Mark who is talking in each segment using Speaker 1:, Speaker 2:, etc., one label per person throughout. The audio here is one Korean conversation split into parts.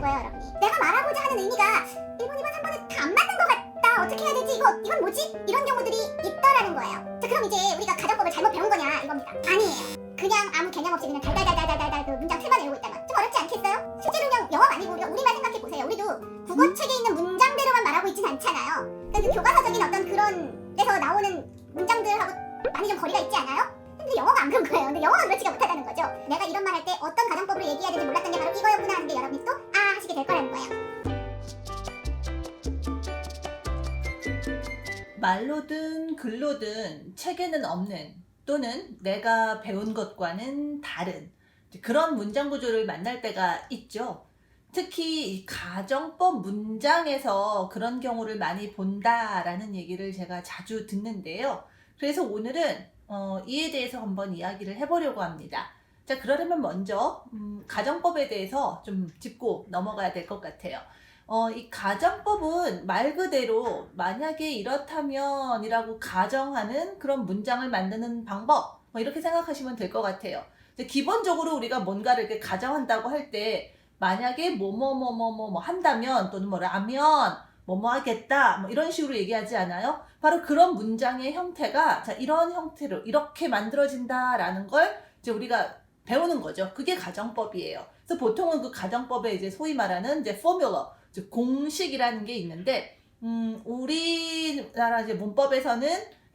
Speaker 1: 거예요, 여러분이. 내가 말하고자 하는 의미가 1번, 2번, 3번은 다 안 맞는 것 같다. 어떻게 해야 되지? 이건 뭐지? 이런 경우들이 있더라는 거예요. 자, 그럼 이제 우리가 가정법을 잘못 배운 거냐 이겁니다. 아니에요. 그냥 아무 개념 없이 그냥 달달달달달달 그 문장 틀만 외우고 있다면 좀 어렵지 않겠어요? 실제로 그냥 영어가 아니고 우리가 우리말 생각해보세요. 우리도 국어책에 있는 문장대로만 말하고 있진 않잖아요. 그러니까 그 교과서적인 어떤 그런 데서 나오는 문장들하고 많이 좀 거리가 있지 않아요? 근데 영어가 안 그런 거예요. 근데 영어가 그렇지가 못하다는 거죠. 내가 이런 말 할 때 어떤 가정법으로 얘기해야 되는지 몰랐던 게 바로 이거였구나 하는 게 여러분이 또 하시게 될 거라는 거예요.
Speaker 2: 말로든 글로든 책에는 없는 또는 내가 배운 것과는 다른 그런 문장 구조를 만날 때가 있죠. 특히 이 가정법 문장에서 그런 경우를 많이 본다라는 얘기를 제가 자주 듣는데요. 그래서 오늘은 이에 대해서 한번 이야기를 해보려고 합니다. 자, 그러려면 먼저 가정법에 대해서 좀 짚고 넘어가야 될 것 같아요. 이 가정법은 말 그대로 만약에 이렇다면 이라고 가정하는 그런 문장을 만드는 방법, 이렇게 생각하시면 될 것 같아요. 기본적으로 우리가 뭔가를 이렇게 가정한다고 할 때 만약에 뭐뭐뭐뭐뭐 한다면 또는 뭐라면 뭐뭐 하겠다 뭐 이런 식으로 얘기하지 않아요? 바로 그런 문장의 형태가 자 이런 형태로 이렇게 만들어진다라는 걸 이제 우리가 배우는 거죠. 그게 가정법이에요. 그래서 보통은 그 가정법에 이제 소위 말하는 이제 포뮬러, 즉 공식이라는 게 있는데 우리나라 이제 문법에서는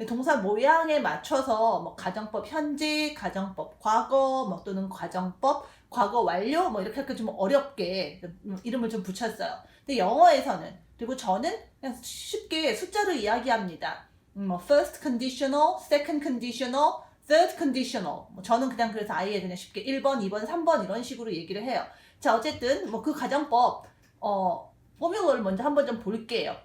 Speaker 2: 동사 모양에 맞춰서 뭐 가정법 현재, 가정법 과거, 뭐 또는 가정법 과거 완료 뭐 이렇게 좀 어렵게 이름을 좀 붙였어요. 근데 영어에서는 그리고 저는 그냥 쉽게 숫자로 이야기합니다. 뭐 first conditional, second conditional, third conditional. 저는 그냥 그래서 아예 그냥 쉽게 1번, 2번, 3번 이런 식으로 얘기를 해요. 자, 어쨌든 뭐 그 가정법 포뮬러를 먼저 한번 좀 볼게요.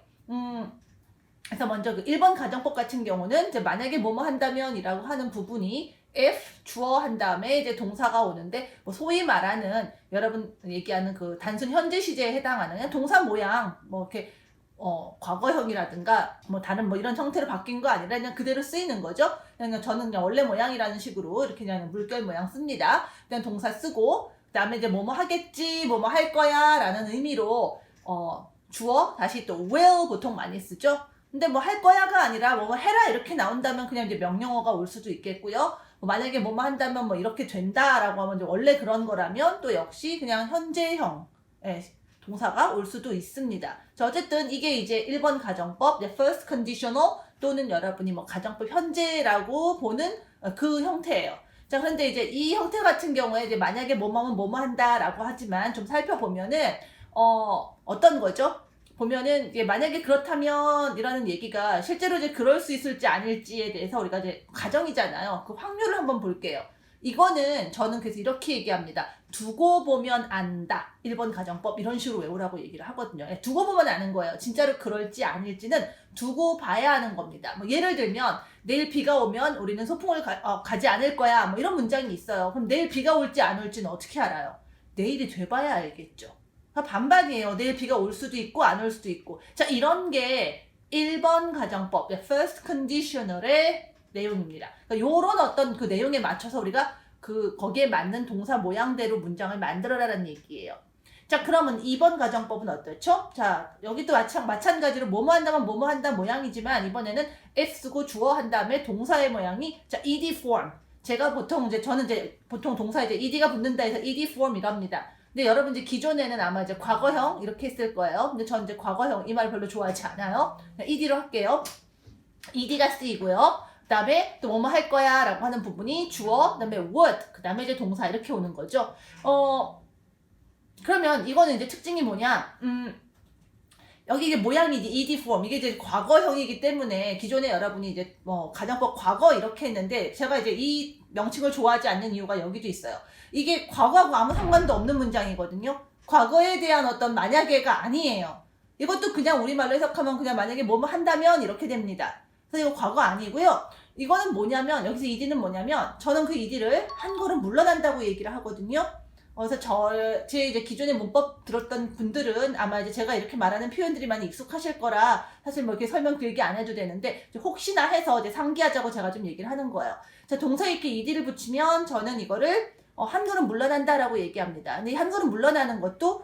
Speaker 2: 그래서 먼저 그 1번 가정법 같은 경우는 이제 만약에 뭐뭐 한다면 이라고 하는 부분이 if 주어 한 다음에 이제 동사가 오는데 뭐 소위 말하는 여러분 얘기하는 그 단순 현재 시제에 해당하는 그냥 동사 모양 뭐 이렇게 과거형이라든가 뭐 다른 뭐 이런 형태로 바뀐 거 아니라 그냥 그대로 쓰이는 거죠. 그냥 저는 그냥 원래 모양이라는 식으로 이렇게 그냥 물결 모양 씁니다. 그냥 동사 쓰고 그다음에 이제 뭐뭐 하겠지, 뭐뭐 할 거야 라는 의미로 주어 다시 또 will 보통 많이 쓰죠. 근데 뭐 할 거야가 아니라 뭐 해라 이렇게 나온다면 그냥 이제 명령어가 올 수도 있겠고요. 만약에 뭐뭐 한다면 뭐 이렇게 된다라고 하면 이제 원래 그런 거라면 또 역시 그냥 현재형 동사가 올 수도 있습니다. 자, 어쨌든 이게 이제 1번 가정법, first conditional 또는 여러분이 뭐 가정법 현재라고 보는 그 형태예요. 자, 그런데 이제 이 형태 같은 경우에 이제 만약에 뭐뭐 하면 뭐뭐 한다라고 하지만 좀 살펴보면은 어떤 거죠? 보면은 이게 만약에 그렇다면 이라는 얘기가 실제로 이제 그럴 수 있을지 아닐지에 대해서 우리가 이제 가정이잖아요. 그 확률을 한번 볼게요. 이거는 저는 그래서 이렇게 얘기합니다. 두고 보면 안다. 1번 가정법 이런 식으로 외우라고 얘기를 하거든요. 두고 보면 아는 거예요. 진짜로 그럴지 아닐지는 두고 봐야 하는 겁니다. 뭐 예를 들면 내일 비가 오면 우리는 소풍을 가지 않을 거야. 뭐 이런 문장이 있어요. 그럼 내일 비가 올지 안 올지는 어떻게 알아요? 내일이 돼봐야 알겠죠. 반반이에요. 내일 비가 올 수도 있고 안 올 수도 있고. 자, 이런 게 1번 가정법, first conditional의 내용입니다. 그러니까 요런 어떤 그 내용에 맞춰서 우리가 거기에 맞는 동사 모양대로 문장을 만들어라라는 얘기예요. 자, 그러면 2번 가정법은 어떻죠? 자, 여기도 마찬가지로 뭐뭐 한다면 뭐뭐 한다 모양이지만 이번에는 if 쓰고 주어 한 다음에 동사의 모양이 자, ed form. 제가 저는 이제 보통 동사 이제 ed가 붙는다 해서 ed form이랍니다. 근데 여러분 이제 기존에는 아마 이제 과거형 이렇게 했을 거예요. 근데 저는 이제 과거형 이 말 별로 좋아하지 않아요. ed로 할게요. ed가 쓰이고요. 그 다음에 또 뭐뭐 할 거야 라고 하는 부분이 주어, 그 다음에 would, 그 다음에 이제 동사 이렇게 오는 거죠. 그러면 이거는 이제 특징이 뭐냐? 여기 이게 모양이 이제 ed form, 이게 이제 과거형이기 때문에 기존에 여러분이 이제 뭐 가정법 과거 이렇게 했는데 제가 이제 이 명칭을 좋아하지 않는 이유가 여기도 있어요. 이게 과거하고 아무 상관도 없는 문장이거든요. 과거에 대한 어떤 만약에가 아니에요. 이것도 그냥 우리말로 해석하면 그냥 만약에 뭐뭐 한다면 이렇게 됩니다. 그래서 이거 과거 아니고요. 이거는 뭐냐면 여기서 ed는 뭐냐면 저는 그 ed를 한 걸음 물러난다고 얘기를 하거든요. 그래서 제 이제 기존의 문법 들었던 분들은 아마 이제 제가 이렇게 말하는 표현들이 많이 익숙하실 거라 사실 뭐 이렇게 설명 길게 안 해도 되는데 혹시나 해서 이제 상기하자고 제가 좀 얘기를 하는 거예요. 자, 동사에 이렇게 ed를 붙이면 저는 이거를 한 걸음 물러난다라고 얘기합니다. 근데 한 걸음 물러나는 것도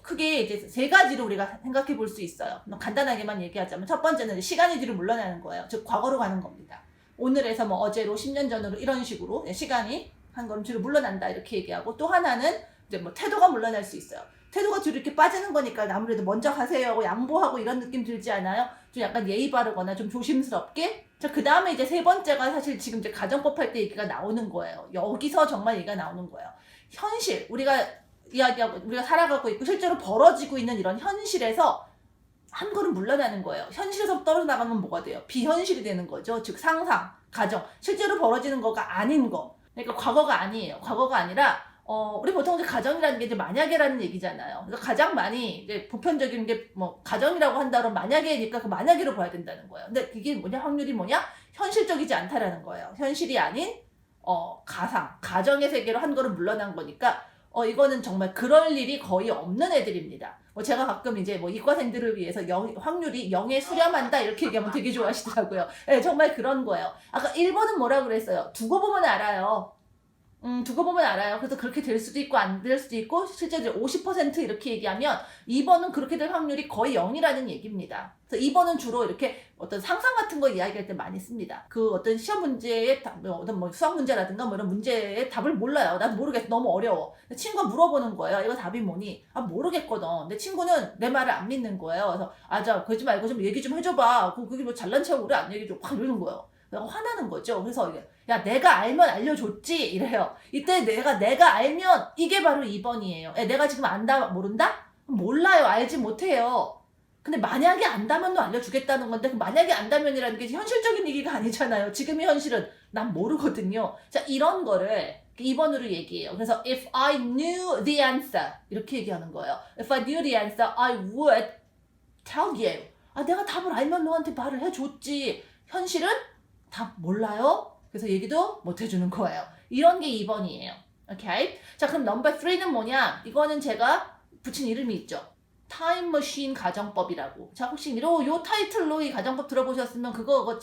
Speaker 2: 크게 이제 세 가지로 우리가 생각해 볼 수 있어요. 간단하게만 얘기하자면 첫 번째는 시간이 뒤로 물러나는 거예요. 즉 과거로 가는 겁니다. 오늘에서 뭐 어제로 10년 전으로 이런 식으로 시간이 한 걸음 뒤로 물러난다 이렇게 얘기하고, 또 하나는 이제 뭐 태도가 물러날 수 있어요. 태도가 뒤로 이렇게 빠지는 거니까 아무래도 먼저 가세요 하고 양보하고 이런 느낌 들지 않아요? 좀 약간 예의 바르거나 좀 조심스럽게. 자, 그 다음에 이제 세 번째가 사실 지금 이제 가정법 할 때 얘기가 나오는 거예요. 여기서 정말 얘기가 나오는 거예요. 현실, 우리가 이야기하고 우리가 살아가고 있고 실제로 벌어지고 있는 이런 현실에서 한 걸음 물러나는 거예요. 현실에서 떨어나가면 뭐가 돼요? 비현실이 되는 거죠. 즉 상상, 가정, 실제로 벌어지는 거가 아닌 거. 그러니까 과거가 아니에요. 과거가 아니라 우리 보통 이제 가정이라는 게 이제 만약에라는 얘기잖아요. 그래서 가장 많이 이제 보편적인 게 뭐 가정이라고 한다면 만약에니까 그 만약에로 봐야 된다는 거예요. 근데 그게 뭐냐? 확률이 뭐냐? 현실적이지 않다라는 거예요. 현실이 아닌 가상, 가정의 세계로 한 걸음 물러난 거니까 이거는 정말 그럴 일이 거의 없는 애들입니다. 뭐 제가 가끔 이제 뭐 이과생들을 위해서 확률이 0에 수렴한다 이렇게 얘기하면 되게 좋아하시더라고요. 네, 정말 그런 거예요. 아까 1번은 뭐라 그랬어요? 두고 보면 알아요. 두고 보면 알아요. 그래서 그렇게 될 수도 있고 안 될 수도 있고, 실제 이제 50% 이렇게 얘기하면 2번은 그렇게 될 확률이 거의 0이라는 얘기입니다. 그래서 2번은 주로 이렇게 어떤 상상 같은 거 이야기할 때 많이 씁니다. 그 어떤 시험 문제의 어떤 뭐 수학 문제라든가 뭐 이런 문제의 답을 몰라요. 난 모르겠어. 너무 어려워. 친구가 물어보는 거예요. 이거 답이 뭐니? 모르겠거든. 근데 친구는 내 말을 안 믿는 거예요. 그래서 자, 그러지 말고 좀 얘기 좀 해줘봐. 그게 뭐 잘난 척 우리 안 얘기해줘. 확 이러는 거예요. 내가 화나는 거죠. 그래서 야, 내가 알면 알려줬지 이래요. 이때 내가 알면 이게 바로 2번이에요. 내가 지금 안다 모른다? 몰라요. 알지 못해요. 근데 만약에 안다면도 알려주겠다는 건데, 그 만약에 안다면이라는 게 현실적인 얘기가 아니잖아요. 지금의 현실은 난 모르거든요. 자, 이런 거를 2번으로 얘기해요. 그래서 if I knew the answer 이렇게 얘기하는 거예요. If I knew the answer, I would tell you. 내가 답을 알면 너한테 말을 해줬지. 현실은 답 몰라요? 그래서 얘기도 못 해주는 거예요. 이런 게 2번이에요. 오케이? 자, 그럼 넘버 3는 뭐냐? 이거는 제가 붙인 이름이 있죠. 타임머신 가정법이라고. 자, 혹시 요 타이틀로 이 가정법 들어보셨으면 그거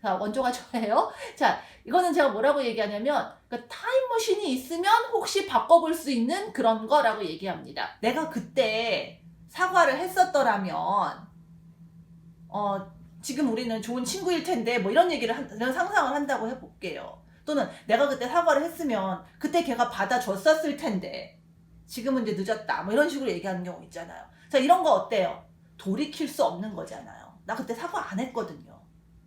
Speaker 2: 원조가 저예요. 자, 이거는 제가 뭐라고 얘기하냐면, 그러니까 타임머신이 있으면 혹시 바꿔볼 수 있는 그런 거라고 얘기합니다. 내가 그때 사과를 했었더라면 지금 우리는 좋은 친구일 텐데 뭐 이런 얘기를 이런 상상을 한다고 해볼게요. 또는 내가 그때 사과를 했으면 그때 걔가 받아줬었을 텐데 지금은 이제 늦었다 뭐 이런 식으로 얘기하는 경우 있잖아요. 자, 이런 거 어때요? 돌이킬 수 없는 거잖아요. 나 그때 사과 안 했거든요.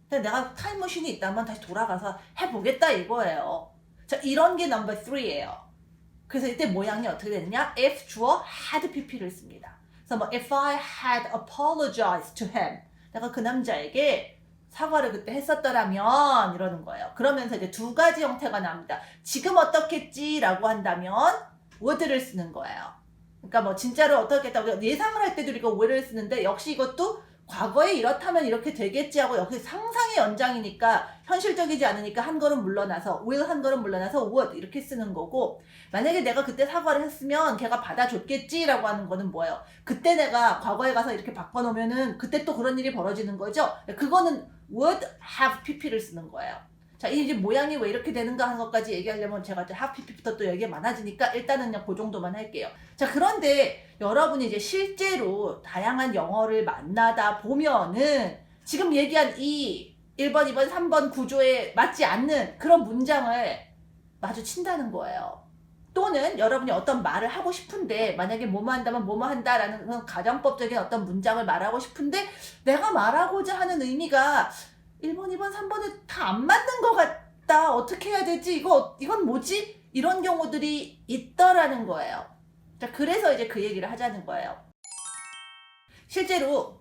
Speaker 2: 근데 내가 타임머신이 있다면 다시 돌아가서 해보겠다 이거예요. 자, 이런 게 넘버 3예요. 그래서 이때 모양이 어떻게 되느냐? if 주어 had pp를 씁니다. 그래서 뭐 if I had apologized to him, 내가 그 남자에게 사과를 그때 했었더라면 이러는 거예요. 그러면서 이제 두 가지 형태가 나옵니다. 지금 어떻겠지라고 한다면 would를 쓰는 거예요. 그러니까 뭐 진짜로 어떻겠다고 예상을 할 때도 우리가 would를 쓰는데, 역시 이것도 과거에 이렇다면 이렇게 되겠지 하고 역시 상상의 연장이니까 현실적이지 않으니까 한 걸음 물러나서 will 한 걸음 물러나서 would 이렇게 쓰는 거고, 만약에 내가 그때 사과를 했으면 걔가 받아줬겠지라고 하는 거는 뭐예요? 그때 내가 과거에 가서 이렇게 바꿔놓으면은 그때 또 그런 일이 벌어지는 거죠. 그거는 would have pp를 쓰는 거예요. 자, 이제 모양이 왜 이렇게 되는가 하는 것까지 얘기하려면 제가 이제 have pp부터 또 얘기 많아지니까 일단은 그냥 그 정도만 할게요. 자, 그런데 여러분이 이제 실제로 다양한 영어를 만나다 보면은 지금 얘기한 이 1번, 2번, 3번 구조에 맞지 않는 그런 문장을 마주친다는 거예요. 또는 여러분이 어떤 말을 하고 싶은데, 만약에 뭐뭐 한다면 뭐뭐 한다라는 그런 가정법적인 어떤 문장을 말하고 싶은데 내가 말하고자 하는 의미가 1번, 2번, 3번에 다 안 맞는 것 같다. 어떻게 해야 되지? 이건 뭐지? 이런 경우들이 있더라는 거예요. 자, 그래서 이제 그 얘기를 하자는 거예요. 실제로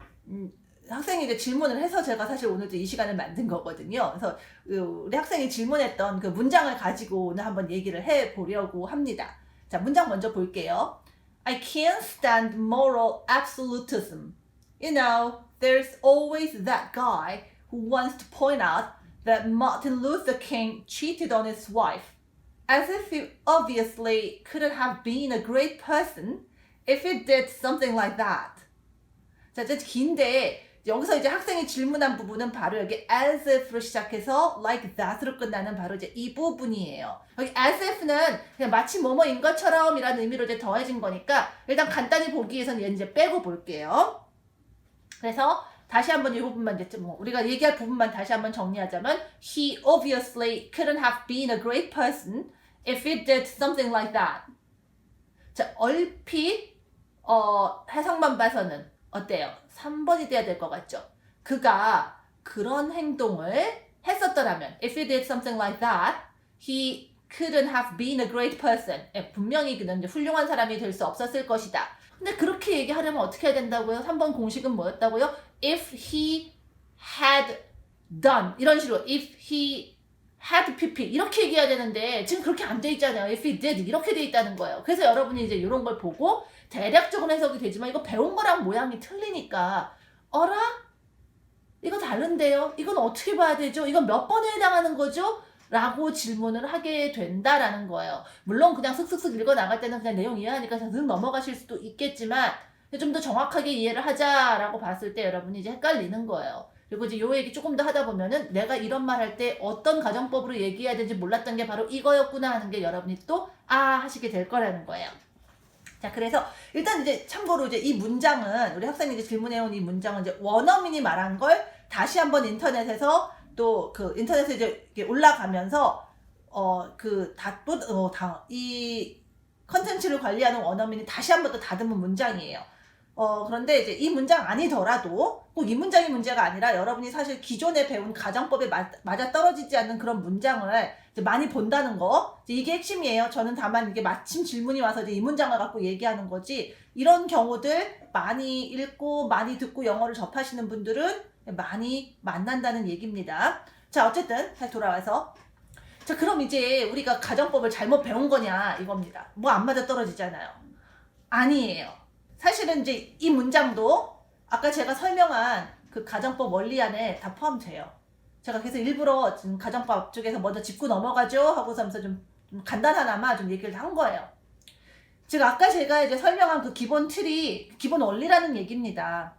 Speaker 2: 학생이 이제 질문을 해서 제가 사실 오늘도 이 시간을 만든 거거든요. 그래서 우리 학생이 질문했던 그 문장을 가지고 오늘 한번 얘기를 해보려고 합니다. 자, 문장 먼저 볼게요. I can't stand moral absolutism. You know, there's always that guy who wants to point out that Martin Luther King cheated on his wife, as if he obviously couldn't have been a great person if he did something like that. 자, 이제 긴데 여기서 이제 학생이 질문한 부분은 바로 여기 as if로 시작해서 like that으로 끝나는 바로 이제 이 부분이에요. 여기 as if는 그냥 마치 뭐뭐인 것처럼 이라는 의미로 이제 더해진 거니까 일단 간단히 보기 위해서는 얘는 이제 빼고 볼게요. 그래서 다시 한번 이 부분만 이제 뭐 우리가 얘기할 부분만 다시 한번 정리하자면 he obviously couldn't have been a great person if he did something like that. 자, 얼핏 해석만 봐서는 어때요? 3번이 돼야 될 것 같죠? 그가 그런 행동을 했었더라면 if he did something like that, he couldn't have been a great person. 분명히 그는 이제 훌륭한 사람이 될 수 없었을 것이다. 근데 그렇게 얘기하려면 어떻게 해야 된다고요? 3번 공식은 뭐였다고요? If he had done 이런 식으로 if he had pp 이렇게 얘기해야 되는데 지금 그렇게 안 돼 있잖아요. if he did 이렇게 돼 있다는 거예요. 그래서 여러분이 이제 이런 걸 보고 대략적으로 해석이 되지만 이거 배운 거랑 모양이 틀리니까 어라? 이거 다른데요? 이건 어떻게 봐야 되죠? 이건 몇 번에 해당하는 거죠? 라고 질문을 하게 된다라는 거예요. 물론 그냥 슥슥슥 읽어 나갈 때는 그냥 내용 이해하니까 슥 넘어가실 수도 있겠지만 좀 더 정확하게 이해를 하자라고 봤을 때 여러분이 이제 헷갈리는 거예요. 그리고 이제 요 얘기 조금 더 하다 보면은 내가 이런 말 할 때 어떤 가정법으로 얘기해야 되는지 몰랐던 게 바로 이거였구나 하는 게 여러분이 또 하시게 될 거라는 거예요. 자, 그래서 일단 이제 참고로 이제 이 문장은 우리 학생이 이제 질문해온 이 문장은 이제 원어민이 말한 걸 다시 한번 인터넷에서 또 그 인터넷에 이제 이렇게 올라가면서 이 컨텐츠를 관리하는 원어민이 다시 한번 또 다듬은 문장이에요. 그런데 이제 이 문장 아니더라도 꼭 이 문장이 문제가 아니라 여러분이 사실 기존에 배운 가정법에 맞아 떨어지지 않는 그런 문장을 이제 많이 본다는 거, 이게 핵심이에요. 저는 다만 이게 마침 질문이 와서 이제 이 문장을 갖고 얘기하는 거지, 이런 경우들 많이 읽고 많이 듣고 영어를 접하시는 분들은 많이 만난다는 얘기입니다. 자, 어쨌든 다시 돌아와서, 자, 그럼 이제 우리가 가정법을 잘못 배운 거냐 이겁니다. 뭐 안 맞아 떨어지잖아요. 아니에요. 사실은 이제 이 문장도 아까 제가 설명한 그 가정법 원리 안에 다 포함돼요. 제가 그래서 일부러 지금 가정법 쪽에서 먼저 짚고 넘어가죠 하고서 좀 간단하나마 좀 얘기를 한 거예요. 지금 아까 제가 이제 설명한 그 기본 틀이 기본 원리라는 얘기입니다.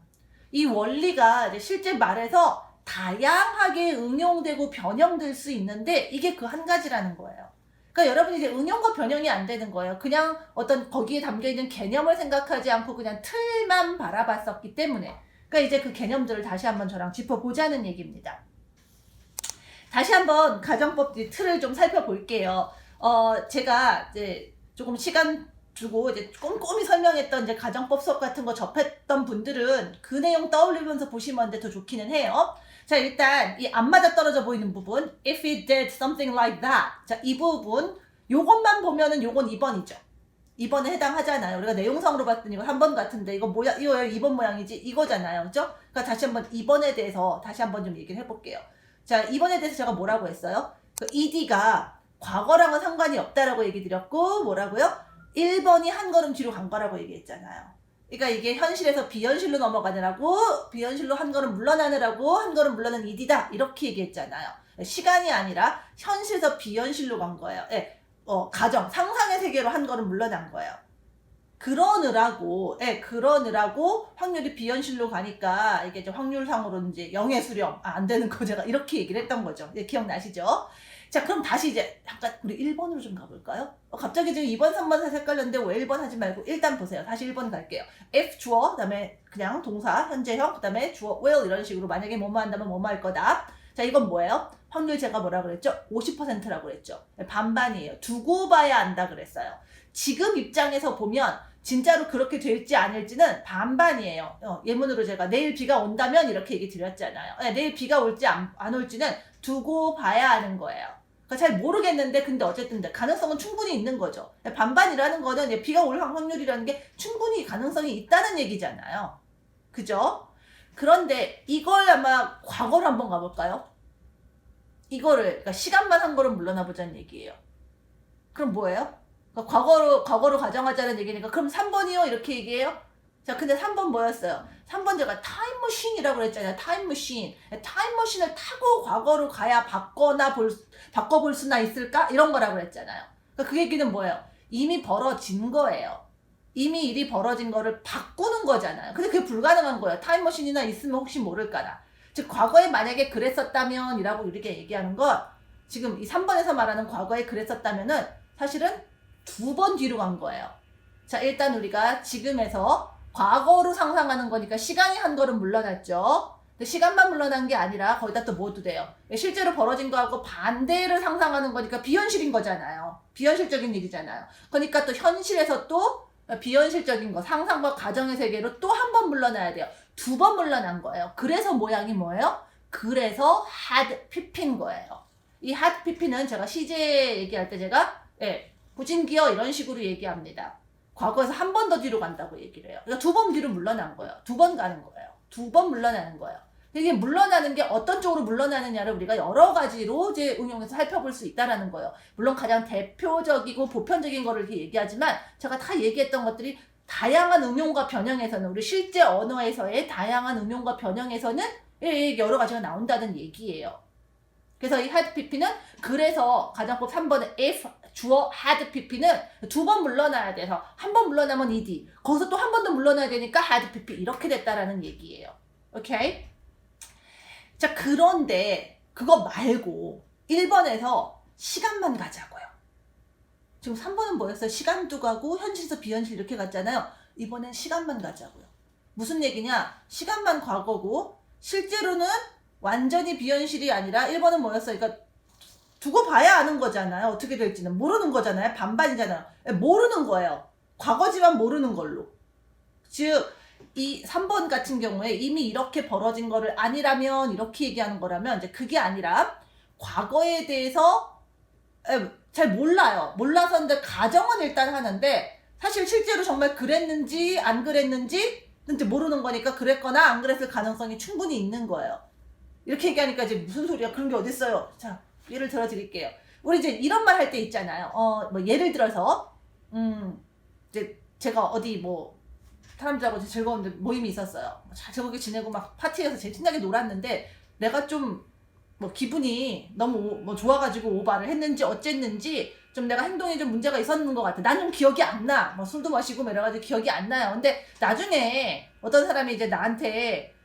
Speaker 2: 이 원리가 이제 실제 말에서 다양하게 응용되고 변형될 수 있는데 이게 그 한 가지라는 거예요. 그러니까 여러분이 이제 응용과 변형이 안 되는 거예요. 그냥 어떤 거기에 담겨있는 개념을 생각하지 않고 그냥 틀만 바라봤었기 때문에. 그러니까 이제 그 개념들을 다시 한번 저랑 짚어보자는 얘기입니다. 다시 한번 가정법 틀을 좀 살펴볼게요. 제가 이제 조금 시간 주고 이제 꼼꼼히 설명했던 이제 가정법 수업 같은 거 접했던 분들은 그 내용 떠올리면서 보시면 더 좋기는 해요. 자, 일단 이 안 맞아 떨어져 보이는 부분, if he did something like that. 자, 이 부분 요것만 보면은 요건 2번이죠. 2번에 해당하잖아요. 우리가 내용상으로 봤더니 이거 3번 같은데 이거 뭐야? 이거 2번 모양이지? 이거잖아요. 그죠? 그러니까 다시 한번 2번에 대해서 다시 한번 좀 얘기를 해볼게요. 자, 2번에 대해서 제가 뭐라고 했어요? 그 ed가 과거랑은 상관이 없다라고 얘기 드렸고, 뭐라고요? 1번이 한 걸음 뒤로 간 거라고 얘기했잖아요. 그러니까 이게 현실에서 비현실로 넘어가느라고, 비현실로 한 걸음 물러나느라고 한 걸음 물러난 ed다 이렇게 얘기했잖아요. 시간이 아니라 현실에서 비현실로 간 거예요. 예, 가정, 상상의 세계로 한 걸음 물러난 거예요. 그러느라고 확률이 비현실로 가니까 이게 이제 확률상으로 이제 0의 수렴, 안 되는 거 제가 이렇게 얘기를 했던 거죠. 예, 기억나시죠? 자, 그럼 다시 이제 잠깐 우리 1번으로 좀 가볼까요? 갑자기 지금 2번, 3번 사서 헷갈렸는데 왜 1번 하지 말고 일단 보세요. 다시 1번 갈게요. if 주어, 그 다음에 그냥 동사, 현재형, 그 다음에 주어 will 이런 식으로 만약에 뭐뭐 한다면 뭐뭐 할 거다. 자, 이건 뭐예요? 확률 제가 뭐라 그랬죠? 50%라고 그랬죠. 반반이에요. 두고 봐야 안다 그랬어요. 지금 입장에서 보면 진짜로 그렇게 될지 아닐지는 반반이에요. 예문으로 제가 내일 비가 온다면 이렇게 얘기 드렸잖아요. 내일 비가 올지 안 올지는 두고 봐야 하는 거예요. 그러니까 잘 모르겠는데 근데 어쨌든 가능성은 충분히 있는 거죠. 반반이라는 거는 비가 올 확률이라는 게 충분히 가능성이 있다는 얘기잖아요. 그죠? 그런데 이걸 아마 과거로 한번 가볼까요? 이거를 그러니까 시간만 한 걸음 물러나 보자는 얘기예요. 그럼 뭐예요? 그러니까 과거로 가정하자는 얘기니까 그럼 3번이요? 이렇게 얘기해요? 자, 근데 3번 뭐였어요? 3번 제가 타임머신이라고 그랬잖아요. 타임머신. 타임머신을 타고 과거로 가야 바꿔볼 수나 있을까? 이런 거라고 그랬잖아요. 그러니까 그 얘기는 뭐예요? 이미 벌어진 거예요. 이미 일이 벌어진 거를 바꾸는 거잖아요. 근데 그게 불가능한 거예요. 타임머신이나 있으면 혹시 모를까라. 즉 과거에 만약에 그랬었다면 이라고 이렇게 얘기하는 건 지금 이 3번에서 말하는 과거에 그랬었다면은 사실은 2번 뒤로 간 거예요. 자, 일단 우리가 지금에서 과거로 상상하는 거니까 시간이 한 걸음 물러났죠. 근데 시간만 물러난 게 아니라 거기다 또 뭐도 돼요. 실제로 벌어진 거하고 반대를 상상하는 거니까 비현실인 거잖아요. 비현실적인 일이잖아요. 그러니까 또 현실에서 또 비현실적인 거, 상상과 가정의 세계로 또 한 번 물러나야 돼요. 2번 물러난 거예요. 그래서 모양이 뭐예요? 그래서 had pp인 거예요. 이 had pp는 제가 시제 얘기할 때 제가 부진기어 이런 식으로 얘기합니다. 과거에서 한 번 더 뒤로 간다고 얘기를 해요. 그러니까 2번 뒤로 물러난 거예요. 2번 가는 거예요. 2번 물러나는 거예요. 이게 물러나는 게 어떤 쪽으로 물러나느냐를 우리가 여러 가지로 이제 응용해서 살펴볼 수 있다라는 거예요. 물론 가장 대표적이고 보편적인 거를 이렇게 얘기하지만 제가 다 얘기했던 것들이 다양한 응용과 변형에서는 우리 실제 언어에서의 다양한 응용과 변형에서는 여러 가지가 나온다는 얘기예요. 그래서 이 had pp는 그래서 가정법 3번의 if 주어 had pp는 2번 물러나야 돼서 한 번 물러나면 ed 거기서 또 한 번 더 물러나야 되니까 had pp 이렇게 됐다라는 얘기예요. 오케이? 자, 그런데 그거 말고 1번에서 시간만 가자고요. 지금 3번은 뭐였어요? 시간도 가고 현실에서 비현실 이렇게 갔잖아요. 이번엔 시간만 가자고요. 무슨 얘기냐? 시간만 과거고 실제로는 완전히 비현실이 아니라 1번은 뭐였어요? 그러니까 두고 봐야 아는 거잖아요. 어떻게 될지는 모르는 거잖아요. 반반이잖아요. 모르는 거예요. 과거지만 모르는 걸로. 즉 이 3번 같은 경우에 이미 이렇게 벌어진 거를 아니라면 이렇게 얘기하는 거라면 이제 그게 아니라 과거에 대해서 잘 몰라요. 몰라서 근데 가정은 일단 하는데 사실 실제로 정말 그랬는지 안 그랬는지 이제 모르는 거니까 그랬거나 안 그랬을 가능성이 충분히 있는 거예요. 이렇게 얘기하니까 이제 무슨 소리야? 그런 게 어딨어요? 자, 예를 들어 드릴게요. 우리 이제 이런 말 할 때 있잖아요. 뭐 예를 들어서 이제 제가 어디 뭐 사람들하고 즐거운 모임이 있었어요. 잘 즐겁게 지내고 막 파티에서 제일 신나게 놀았는데 내가 좀 뭐 기분이 너무 뭐 좋아가지고 오바를 했는지 어쨌는지 좀 내가 행동에 좀 문제가 있었는 것 같아. 난 좀 기억이 안 나. 뭐 술도 마시고 뭐 이래가지고 기억이 안 나요. 근데 나중에 어떤 사람이 이제 나한테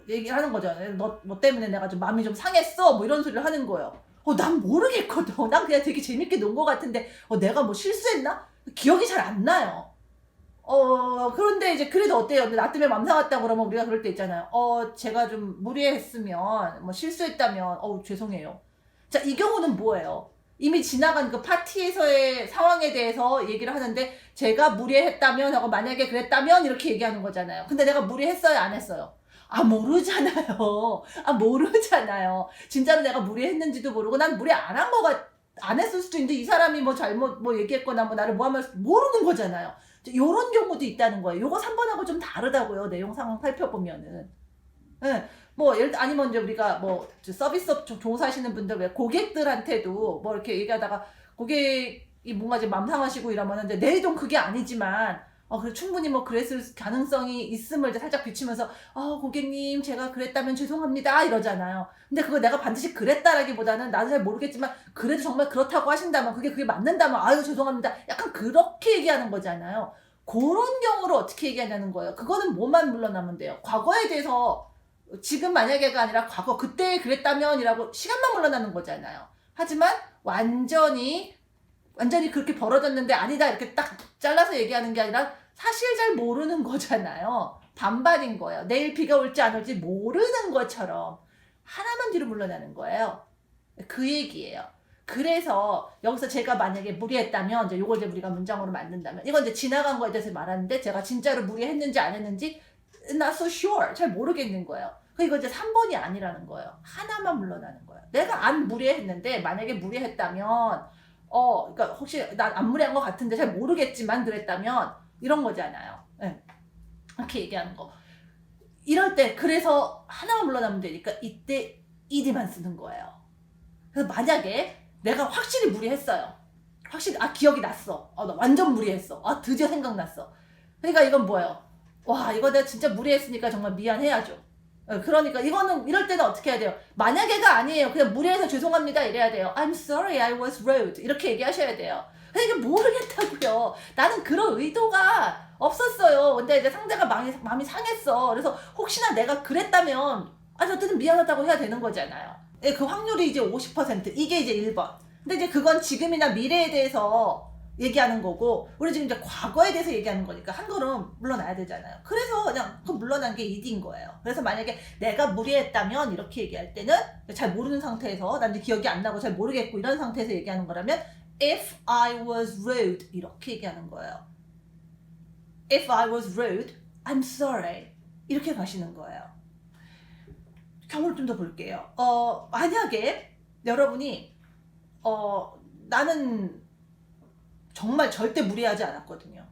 Speaker 2: 얘기를 하는 거죠. 너 때문에 내가 좀 마음이 좀 상했어. 뭐 이런 소리를 하는 거예요. 난 모르겠거든. 난 그냥 되게 재밌게 논 것 같은데 내가 뭐 실수했나? 기억이 잘 안 나요. 그런데 이제 그래도 어때요? 근데 나 때문에 맘 상했다 그러면 우리가 그럴 때 있잖아요. 제가 좀 무리했으면, 뭐 실수했다면, 죄송해요. 자, 이 경우는 뭐예요? 이미 지나간 그 파티에서의 상황에 대해서 얘기를 하는데, 제가 무리했다면 하고 만약에 그랬다면 이렇게 얘기하는 거잖아요. 근데 내가 무리했어요? 안 했어요? 모르잖아요. 모르잖아요. 진짜로 내가 무리했는지도 모르고, 난 무리 안 한 안 했을 수도 있는데, 이 사람이 뭐 잘못 뭐 얘기했거나 뭐 나를 뭐 하면 모르는 거잖아요. 요런 경우도 있다는 거예요. 요거 3번하고 좀 다르다고요. 내용 상황 살펴보면은. 뭐 아니면 이제 우리가 뭐 서비스업 종사하시는 분들 왜 고객들한테도 뭐 이렇게 얘기하다가 고객이 뭔가 이제 맘 상하시고 이러면은 이제 내 의도는 그게 아니지만 그래 충분히 뭐 그랬을 가능성이 있음을 이제 살짝 비추면서 고객님 제가 그랬다면 죄송합니다 이러잖아요. 근데 그거 내가 반드시 그랬다라기보다는 나도 잘 모르겠지만 그래도 정말 그렇다고 하신다면 그게 맞는다면 아유 죄송합니다. 약간 그렇게 얘기하는 거잖아요. 그런 경우를 어떻게 얘기하냐는 거예요. 그거는 뭐만 물러나면 돼요. 과거에 대해서 지금 만약에가 아니라 과거 그때 그랬다면이라고 시간만 물러나는 거잖아요. 하지만 완전히 그렇게 벌어졌는데 아니다 이렇게 딱 잘라서 얘기하는 게 아니라 사실 잘 모르는 거잖아요. 반반인 거예요. 내일 비가 올지 안 올지 모르는 것처럼 하나만 뒤로 물러나는 거예요. 그 얘기예요. 그래서 여기서 제가 만약에 무리했다면 이제 요걸 이제 우리가 문장으로 만든다면 이건 이제 지나간 거에 대해서 말하는데 제가 진짜로 무리했는지 안 했는지 not so sure 잘 모르겠는 거예요. 이거 이제 3번이 아니라는 거예요. 하나만 물러나는 거예요. 내가 안 무리했는데 만약에 무리했다면 그러니까 혹시 난 안 무리한 것 같은데 잘 모르겠지만 그랬다면 이런 거잖아요. 네. 이렇게 얘기하는 거. 이럴 때 그래서 하나만 물러나면 되니까 이때 ed만 쓰는 거예요. 그래서 만약에 내가 확실히 무리했어요. 확실히 기억이 났어. 나 완전 무리했어. 드디어 생각났어. 그러니까 이건 뭐예요? 와 이거 내가 진짜 무리했으니까 정말 미안해야죠. 그러니까 이거는 이럴 때는 어떻게 해야 돼요? 만약에가 아니에요. 그냥 무리해서 죄송합니다 이래야 돼요. I'm sorry I was rude 이렇게 얘기하셔야 돼요. 이게 모르겠다고요. 나는 그런 의도가 없었어요. 근데 이제 상대가 마음이 상했어. 그래서 혹시나 내가 그랬다면 어쨌든 미안하다고 해야 되는 거잖아요. 예, 그 확률이 이제 50%. 이게 이제 1번. 근데 이제 그건 지금이나 미래에 대해서 얘기하는 거고, 우리 지금 이제 과거에 대해서 얘기하는 거니까 한 걸음 물러나야 되잖아요. 그래서 그냥 그 물러난 게 2D인 거예요. 그래서 만약에 내가 무리했다면 이렇게 얘기할 때는 잘 모르는 상태에서, 난 이제 기억이 안 나고 잘 모르겠고 이런 상태에서 얘기하는 거라면 if I was rude 이렇게 얘기하는 거예요. If I was rude, I'm sorry. 이렇게 가시는 거예요. 경우를 좀 더 볼게요. 만약에 여러분이 나는 정말 절대 무리하지 않았거든요.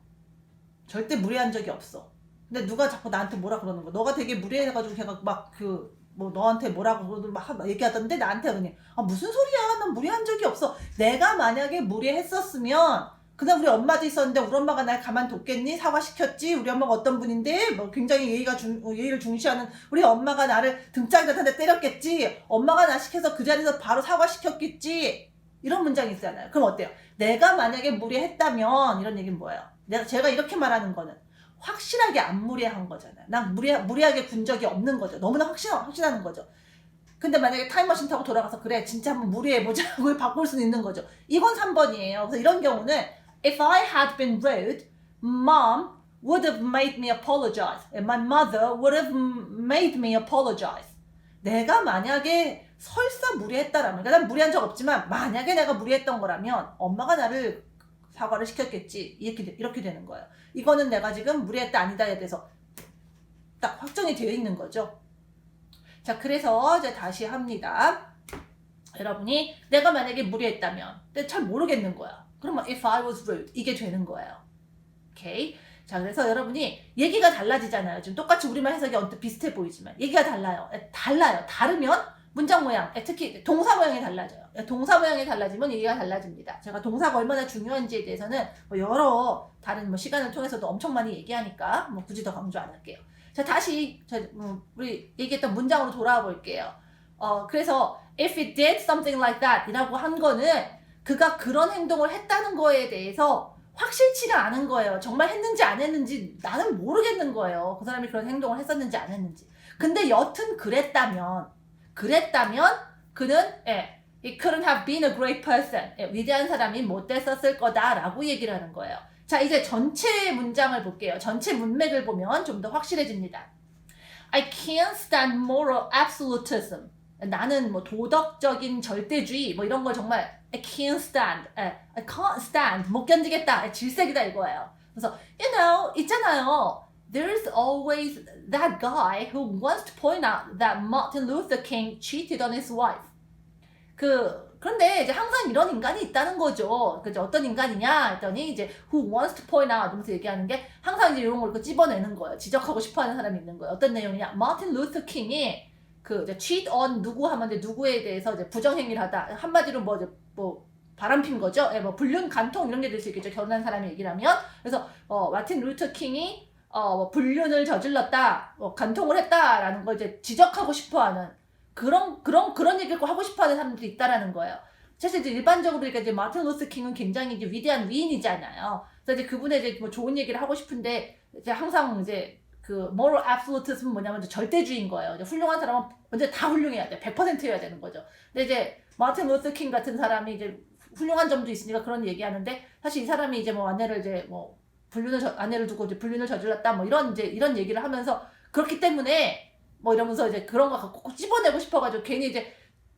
Speaker 2: 절대 무리한 적이 없어. 근데 누가 자꾸 나한테 뭐라 그러는 거야. 너가 되게 무리해가지고 걔가 막 너한테 뭐라고 막 얘기하던데 나한테 그냥 무슨 소리야. 난 무리한 적이 없어. 내가 만약에 무리했었으면 그냥 우리 엄마도 있었는데 우리 엄마가 날 가만뒀겠니? 사과시켰지? 우리 엄마가 어떤 분인데? 뭐 굉장히 예의를 중시하는 우리 엄마가 나를 등짝에 한대 때렸겠지? 엄마가 나 시켜서 그 자리에서 바로 사과시켰겠지? 이런 문장이 있잖아요. 그럼 어때요? 내가 만약에 무리했다면 이런 얘기는 뭐예요? 제가 이렇게 말하는 거는 확실하게 안 무리한 거잖아요. 난 무리하게 군 적이 없는 거죠. 너무나 확신하는 거죠. 근데 만약에 타임머신 타고 돌아가서 그래 진짜 한번 무리해보자 고 바꿀 수는 있는 거죠. 이건 3번이에요. 그래서 이런 경우는 If I had been rude, Mom would have made me apologize. And my mother would have made me apologize. 내가 만약에 설사 무리했다라면, 그러니까 난 무리한 적 없지만 만약에 내가 무리했던 거라면 엄마가 나를 사과를 시켰겠지. 이렇게 되는 거예요. 이거는 내가 지금 무리했다 아니다에 대해서 딱 확정이 되어 있는 거죠. 자, 그래서 이제 다시 합니다. 여러분이 내가 만약에 무리했다면, 근데 잘 모르겠는 거야. 그러면 if I was rude 이게 되는 거예요. 오케이. 자, 그래서 여러분이 얘기가 달라지잖아요. 지금 똑같이 우리말 해석이 언뜻 비슷해 보이지만 얘기가 달라요. 다르면 문장 모양, 특히 동사 모양이 달라져요. 동사 모양이 달라지면 얘기가 달라집니다. 제가 동사가 얼마나 중요한지에 대해서는 여러 다른 시간을 통해서도 엄청 많이 얘기하니까 굳이 더 강조 안 할게요. 자, 다시 우리 얘기했던 문장으로 돌아와 볼게요. 그래서 if it did something like that 이라고 한 거는 그가 그런 행동을 했다는 거에 대해서 확실치가 않은 거예요. 정말 했는지 안 했는지 나는 모르겠는 거예요. 그 사람이 그런 행동을 했었는지 안 했는지. 근데 여튼 그랬다면 그는 it couldn't have been a great person. 위대한 사람이 못 됐었을 거다라고 얘기를 하는 거예요. 자, 이제 전체 문장을 볼게요. 전체 문맥을 보면 좀 더 확실해집니다. I can't stand moral absolutism. 나는 도덕적인 절대주의 이런 걸 정말 I can't stand, I can't stand, 못 견디겠다, 질색이다 이거예요. 그래서 있잖아요. There's always that guy who wants to point out that Martin Luther King cheated on his wife. 그런데 이제 항상 이런 인간이 있다는 거죠. 그죠? 어떤 인간이냐 했더니 이제 who wants to point out 하면서 얘기하는 게 항상 이제 이런 걸 집어내는 거예요. 지적하고 싶어하는 사람이 있는 거예요. 어떤 내용이냐? 마틴 루터 킹이 이제 cheat on 누구 하면 이제 누구에 대해서 이제 부정행위를 하다. 한마디로 바람핀 거죠. 불륜, 간통 이런 게 될 수 있겠죠. 결혼한 사람이 얘기를 하면. 그래서 마틴 루터 킹이 불륜을 저질렀다, 간통을 했다라는 걸 이제 지적하고 싶어하는 그런 얘기를 하고 싶어하는 사람들이 있다라는 거예요. 사실 이제 일반적으로 이제 마틴 루터 킹은 굉장히 이제 위대한 위인이잖아요. 그래서 이제 그분의 이제 좋은 얘기를 하고 싶은데 이제 항상 이제 moral absolutism 뭐냐면 절대주의인 거예요. 이제 훌륭한 사람은 먼저 다 훌륭해야 돼. 100%여야 되는 거죠. 근데 이제 마틴 루터 킹 같은 사람이 이제 훌륭한 점도 있으니까 그런 얘기하는데 사실 이 사람이 이제 아내를 이제 아내를 두고 이제 불륜을 저질렀다 이런 얘기를 하면서 그렇기 때문에 이러면서 이제 그런 거 갖고 꼭 집어내고 싶어가지고 괜히 이제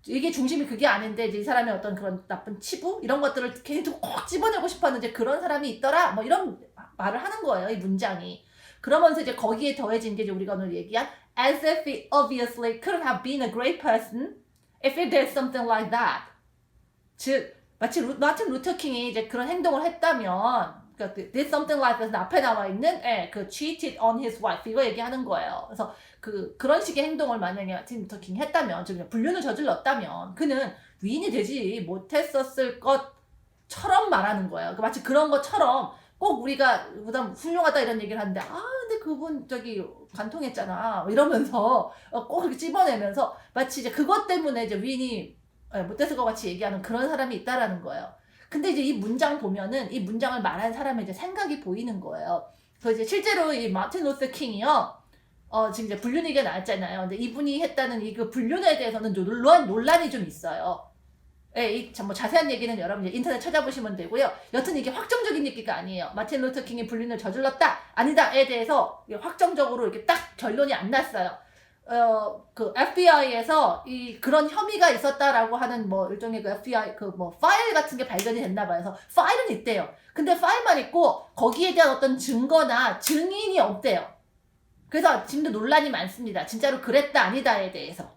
Speaker 2: 이게 중심이 그게 아닌데 이제 이 사람의 어떤 그런 나쁜 치부 이런 것들을 괜히 꼭 집어내고 싶어하는 이제 그런 사람이 있더라 이런 말을 하는 거예요. 이 문장이. 그러면서 이제 거기에 더해진 게 이제 우리가 오늘 얘기한 as if he obviously could have been a great person if he did something like that. 즉 마치 마틴 루터 킹이 이제 그런 행동을 했다면 그러니까 did something like that 앞에 나와 있는 cheated on his wife 이거 얘기하는 거예요. 그래서 그런 식의 행동을 만약에 마틴 루터 킹이 했다면 즉 불륜을 저질렀다면 그는 위인이 되지 못했었을 것처럼 말하는 거예요. 그러니까 마치 그런 것처럼 꼭 우리가 그다음 훌륭하다 이런 얘기를 하는데 근데 그분 간통했잖아 이러면서 꼭 그렇게 찝어내면서 마치 이제 그것 때문에 이제 위인이 못됐을 것 같이 얘기하는 그런 사람이 있다라는 거예요. 근데 이제 이 문장 보면은 이 문장을 말한 사람의 이제 생각이 보이는 거예요. 그래서 이제 실제로 이 마틴 루터 킹이요. 지금 이제 불륜 얘기가 나왔잖아요. 근데 이분이 했다는 이 그 불륜에 대해서는 논란이 좀 있어요. 예, 뭐 자세한 얘기는 여러분 이제 인터넷 찾아보시면 되고요. 여튼 이게 확정적인 얘기가 아니에요. 마틴 루터 킹이 불륜을 저질렀다, 아니다에 대해서 확정적으로 이렇게 딱 결론이 안 났어요. 그 FBI에서 그런 혐의가 있었다라고 하는 뭐 일종의 그 FBI 그 뭐 파일 같은 게 발견이 됐나 봐요. 그래서 파일은 있대요. 근데 파일만 있고 거기에 대한 어떤 증거나 증인이 없대요. 그래서 지금도 논란이 많습니다. 진짜로 그랬다 아니다에 대해서.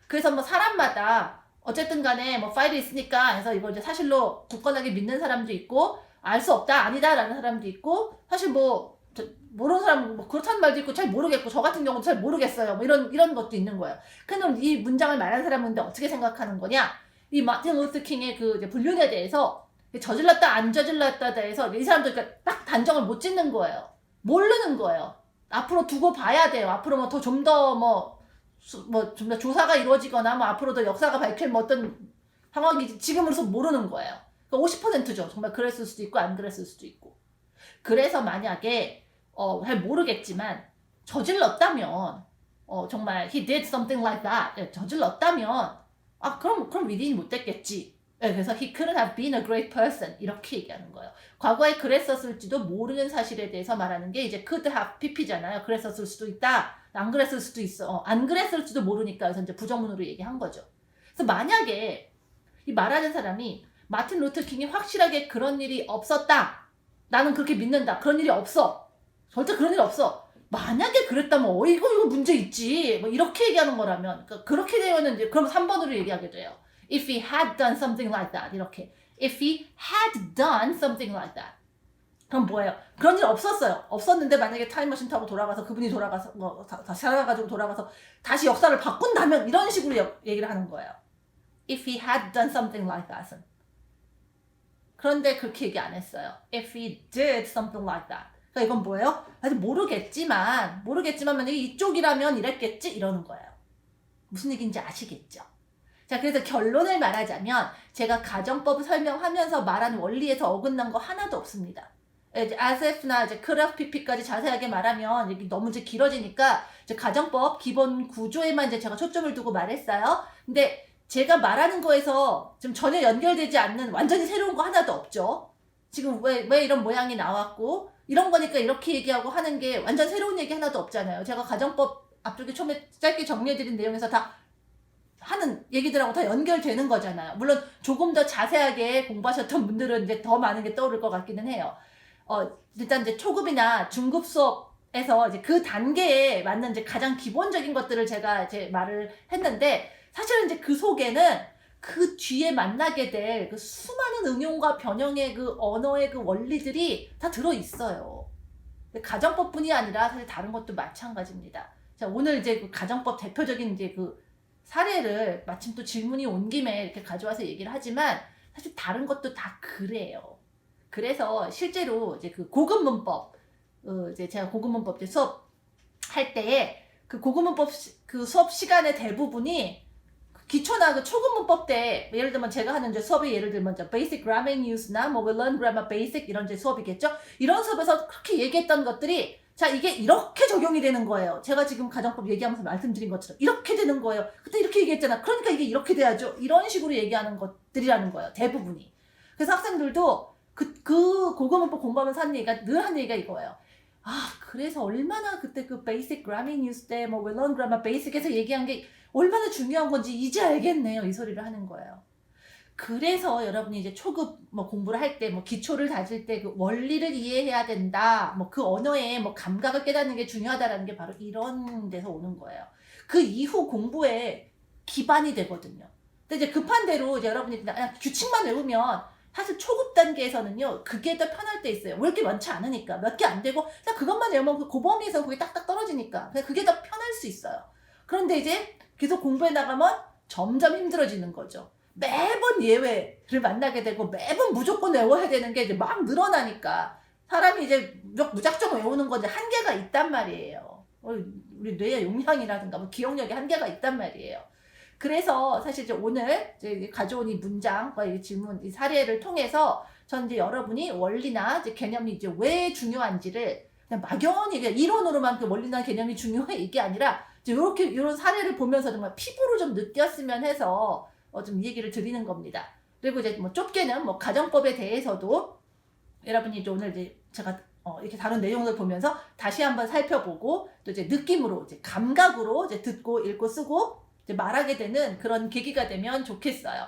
Speaker 2: 그래서 뭐 사람마다 어쨌든 간에 뭐 파일이 있으니까 해서 이걸 이제 사실로 굳건하게 믿는 사람도 있고 알 수 없다 아니다라는 사람도 있고 사실 뭐 모르는 사람 뭐 그렇다는 말도 있고 잘 모르겠고 저 같은 경우는 잘 모르겠어요. 뭐 이런 것도 있는 거예요. 그럼 이 문장을 말한 사람은 어떻게 생각하는 거냐? 이 마틴 루터 킹의 그 이제 불륜에 대해서 저질렀다 안 저질렀다에 대해서 이 사람들 그러니까 딱 단정을 못 짓는 거예요. 모르는 거예요. 앞으로 두고 봐야 돼요. 앞으로 뭐 더 좀 더 좀 더 조사가 이루어지거나 뭐 앞으로 더 역사가 밝힐 뭐 어떤 상황이 지금으로서 모르는 거예요. 그러니까 50%죠. 정말 그랬을 수도 있고 안 그랬을 수도 있고. 그래서 만약에 잘 모르겠지만 저질렀다면 정말 he did something like that 저질렀다면 그럼 위대인이 못 됐겠지. 그래서 he couldn't have been a great person 이렇게 얘기하는 거예요. 과거에 그랬었을지도 모르는 사실에 대해서 말하는 게 이제 could have pp잖아요. 그랬었을 수도 있다. 안 그랬을 수도 있어. 안 그랬을지도 모르니까 그래서 이제 부정문으로 얘기한 거죠. 그래서 만약에 이 말하는 사람이 마틴 루터 킹이 확실하게 그런 일이 없었다. 나는 그렇게 믿는다. 그런 일이 없어. 절대 그런 일 없어. 만약에 그랬다면 이거 문제 있지. 뭐 이렇게 얘기하는 거라면 그러니까 그렇게 되면은 이제 그럼 3번으로 얘기하게 돼요. If he had done something like that 이렇게. If he had done something like that. 그럼 뭐예요? 그런 일 없었어요. 없었는데 만약에 타임머신 타고 돌아가서 그분이 돌아가서 다시 살아가지고 돌아가서 다시 역사를 바꾼다면 이런 식으로 얘기를 하는 거예요. If he had done something like that. 그런데 그렇게 얘기 안 했어요. If he did something like that. 그러니까 이건 뭐예요? 아직 모르겠지만 만약에 이쪽이라면 이랬겠지 이러는 거예요. 무슨 얘기인지 아시겠죠? 자, 그래서 결론을 말하자면 제가 가정법을 설명하면서 말한 원리에서 어긋난 거 하나도 없습니다. 이제 as if나 이제 could have pp까지 자세하게 말하면 이게 너무 이제 길어지니까 이제 가정법 기본 구조에만 이제 제가 초점을 두고 말했어요. 근데 제가 말하는 거에서 지금 전혀 연결되지 않는 완전히 새로운 거 하나도 없죠. 지금 왜 이런 모양이 나왔고 이런 거니까 이렇게 얘기하고 하는 게 완전 새로운 얘기 하나도 없잖아요. 제가 가정법 앞쪽에 처음에 짧게 정리해드린 내용에서 다 하는 얘기들하고 다 연결되는 거잖아요. 물론 조금 더 자세하게 공부하셨던 분들은 이제 더 많은 게 떠오를 것 같기는 해요. 일단 이제 초급이나 중급 수업에서 이제 그 단계에 맞는 이제 가장 기본적인 것들을 제가 이제 말을 했는데 사실은 이제 그 속에는 그 뒤에 만나게 될 그 수많은 응용과 변형의 그 언어의 그 원리들이 다 들어있어요. 가정법뿐이 아니라 사실 다른 것도 마찬가지입니다. 자, 오늘 이제 그 가정법 대표적인 이제 그 사례를 마침 또 질문이 온 김에 이렇게 가져와서 얘기를 하지만 사실 다른 것도 다 그래요. 그래서 실제로 이제 그 고급 문법, 이제 제가 고급 문법 이제 수업 할 때에 그 고급 문법 그 수업 시간의 대부분이 기초나 그 초급 문법 때 예를 들면 제가 하는 이제 수업이 예를 들면 이제 Basic Grammar and Use나 뭐 We Learn Grammar Basic 이런 이제 수업이겠죠. 이런 수업에서 그렇게 얘기했던 것들이 자 이게 이렇게 적용이 되는 거예요. 제가 지금 가정법 얘기하면서 말씀드린 것처럼 이렇게 되는 거예요. 그때 이렇게 얘기했잖아. 그러니까 이게 이렇게 돼야죠. 이런 식으로 얘기하는 것들이라는 거예요. 대부분이. 그래서 학생들도 그 고급 문법 공부하면서 하는 얘기가 늘 하는 얘기가 이거예요. 그래서 얼마나 그때 그 Basic Grammar and Use 때 뭐 We Learn Grammar Basic에서 얘기한 게 얼마나 중요한 건지 이제 알겠네요. 이 소리를 하는 거예요. 그래서 여러분이 이제 초급 뭐 공부를 할 때 뭐 기초를 다질 때 그 원리를 이해해야 된다. 뭐 그 언어의 뭐 감각을 깨닫는 게 중요하다라는 게 바로 이런 데서 오는 거예요. 그 이후 공부에 기반이 되거든요. 근데 이제 급한 대로 이제 여러분이 그냥 규칙만 외우면 사실 초급 단계에서는요 그게 더 편할 때 있어요. 왜 이렇게 많지 않으니까 몇 개 안 되고 그냥 그것만 외우면 그 범위에서 그게 딱딱 떨어지니까 그게 더 편할 수 있어요. 그런데 이제 계속 공부해 나가면 점점 힘들어지는 거죠. 매번 예외를 만나게 되고 매번 무조건 외워야 되는 게 이제 막 늘어나니까 사람이 이제 무작정 외우는 건 이제 한계가 있단 말이에요. 우리 뇌의 용량이라든가 뭐 기억력에 한계가 있단 말이에요. 그래서 사실 이제 오늘 이제 가져온 이 문장과 이 질문, 이 사례를 통해서 전 이제 여러분이 원리나 이제 개념이 이제 왜 중요한지를 그냥 막연히 그냥 이론으로만 그 원리나 개념이 중요해 이게 아니라 이제 이렇게 이런 사례를 보면서 정말 피부로 좀 느꼈으면 해서 좀 얘기를 드리는 겁니다. 그리고 이제 뭐 좁게는 뭐 가정법에 대해서도 여러분이 이제 오늘 이제 제가 이렇게 다룬 내용을 보면서 다시 한번 살펴보고 또 이제 느낌으로 이제 감각으로 이제 듣고 읽고 쓰고 이제 말하게 되는 그런 계기가 되면 좋겠어요.